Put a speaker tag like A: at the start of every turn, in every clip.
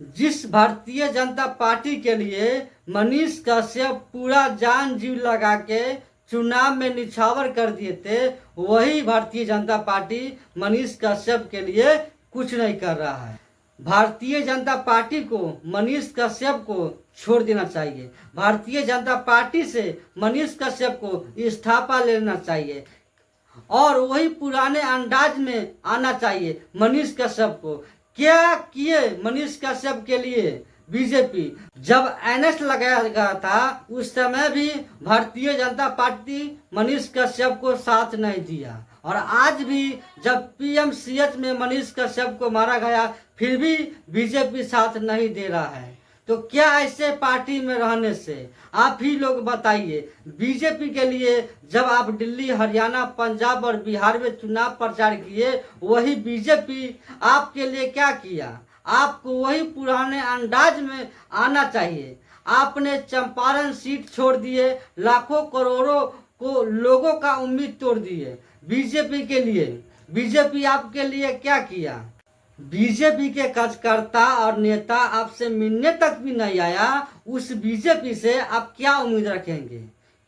A: जिस भारतीय जनता पार्टी के लिए मनीष कश्यप पूरा जान जीव लगा के चुनाव में निछावर कर दिए थे, वही भारतीय जनता पार्टी मनीष कश्यप के लिए कुछ नहीं कर रहा है। भारतीय जनता पार्टी को मनीष कश्यप को छोड़ देना चाहिए। भारतीय जनता पार्टी से मनीष कश्यप को इस्तीफा लेना चाहिए और वही पुराने अंदाज में आना चाहिए। मनीष कश्यप को क्या किए मनीष कश्यप के लिए बीजेपी? जब एनएस लगाया गया था उस समय भी भारतीय जनता पार्टी मनीष कश्यप को साथ नहीं दिया, और आज भी जब पीएमसीएच में मनीष कश्यप को मारा गया फिर भी बीजेपी साथ नहीं दे रहा है। तो क्या ऐसे पार्टी में रहने से, आप ही लोग बताइए, बीजेपी के लिए जब आप दिल्ली, हरियाणा, पंजाब और बिहार में चुनाव प्रचार किए, वही बीजेपी आपके लिए क्या किया? आपको वही पुराने अंदाज में आना चाहिए। आपने चंपारण सीट छोड़ दिए, लाखों करोड़ों को लोगों का उम्मीद तोड़ दिए बीजेपी के लिए। बीजेपी आपके लिए क्या किया? बीजेपी के कार्यकर्ता और नेता आपसे मिलने तक भी नहीं आया। उस बीजेपी से आप क्या उम्मीद रखेंगे,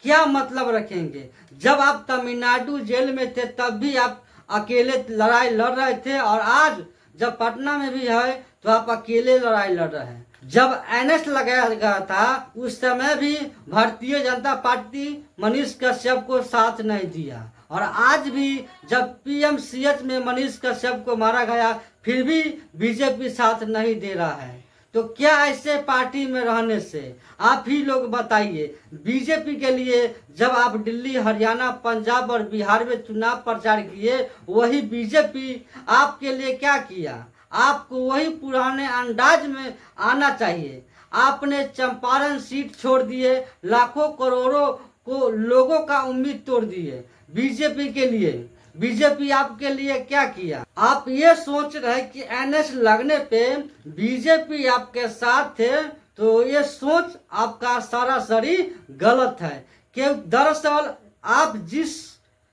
A: क्या मतलब रखेंगे? जब आप तमिलनाडु जेल में थे तब भी आप अकेले लड़ाई लड़ रहे थे, और आज जब पटना में भी है तो आप अकेले लड़ाई लड़ रहे हैं। जब एनएस लगाया गया था उस समय भी भारतीय जनता पार्टी मनीष कश्यप को साथ नहीं दिया, और आज भी जब पीएमसीएच में मनीष कश्यप को मारा गया फिर भी बीजेपी साथ नहीं दे रहा है। तो क्या ऐसे पार्टी में रहने से, आप ही लोग बताइए, बीजेपी के लिए जब आप दिल्ली, हरियाणा, पंजाब और बिहार में चुनाव प्रचार किए, वही बीजेपी आपके लिए क्या किया? आपको वही पुराने अंदाज में आना चाहिए। आपने चंपारण सीट छोड़ दिए, लाखों करोड़ों को लोगों का उम्मीद तोड़ दिए बीजेपी के लिए। बीजेपी आपके लिए क्या किया? आप ये सोच रहे कि एनएस लगने पे बीजेपी आपके साथ थे, तो ये सोच आपका सरासरी गलत है। कि दरअसल आप जिस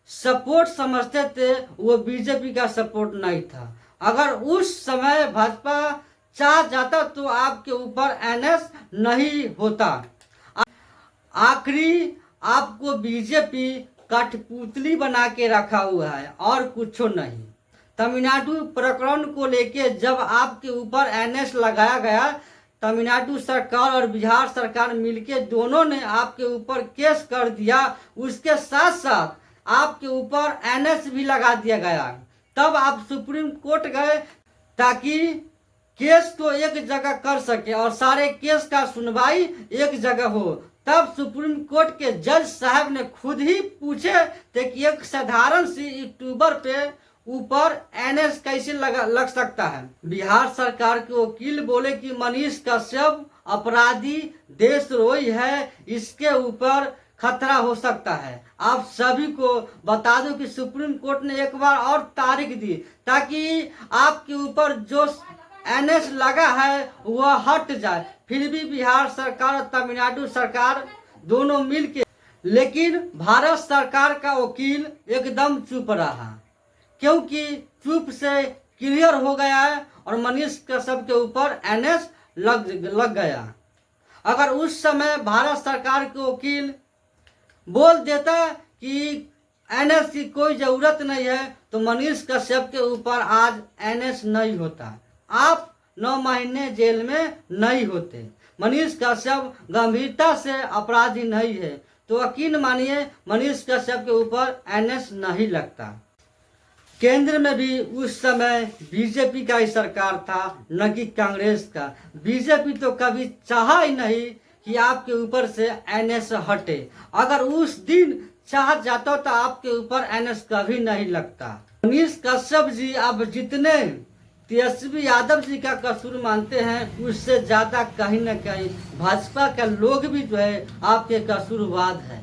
A: सपोर्ट समझते थे वो बीजेपी का सपोर्ट नहीं था। अगर उस समय भाजपा चाह जाता तो आपके ऊपर एनएस नहीं होता। आखिरी आपको बीजेपी कठपुतली बना के रखा हुआ है और कुछ नहीं। तमिलनाडु प्रकरण को लेके जब आपके ऊपर एनएस लगाया गया, तमिलनाडु सरकार और बिहार सरकार मिलके दोनों ने आपके ऊपर केस कर दिया। उसके साथ साथ आपके ऊपर एनएस भी लगा दिया गया। तब आप सुप्रीम कोर्ट गए ताकि केस को एक जगह कर सके और सारे केस का सुनवाई एक जगह हो। तब सुप्रीम कोर्ट के जज साहब ने खुद ही पूछे थे कि एक साधारण सी यूट्यूबर पे ऊपर एनएस कैसे लग सकता है। बिहार सरकार के वकील बोले कि मनीष कश्यप अपराधी देशद्रोही है, इसके ऊपर खतरा हो सकता है। आप सभी को बता दो कि सुप्रीम कोर्ट ने एक बार और तारीख दी ताकि आपके ऊपर जो एनएस लगा है वह हट जाए। फिर भी बिहार सरकार और तमिलनाडु सरकार दोनों मिलके, लेकिन भारत सरकार का वकील एकदम चुप रहा, क्योंकि चुप से क्लियर हो गया है और मनीष कश्यप के ऊपर एनएस लग गया। अगर उस समय भारत सरकार के वकील बोल देता कि एनएस की कोई जरूरत नहीं है तो मनीष कश्यप के ऊपर आज एनएस नहीं होता, आप 9 महीने जेल में नहीं होते। मनीष कश्यप गंभीरता से अपराधी नहीं है, तो यकीन मानिए मनीष कश्यप के ऊपर एनएस नहीं लगता। केंद्र में भी उस समय बीजेपी का ही सरकार था, न कि कांग्रेस का। बीजेपी तो कभी चाहा ही नहीं कि आपके ऊपर से एनएस हटे। अगर उस दिन चाह जाता तो आपके ऊपर एनएस कभी नहीं लगता। मनीष कश्यप जी अब जितने तेजस्वी यादव जी का कसूर मानते हैं, उससे ज्यादा कहीं न कहीं भाजपा के लोग भी जो है आपके कसूरवाद है।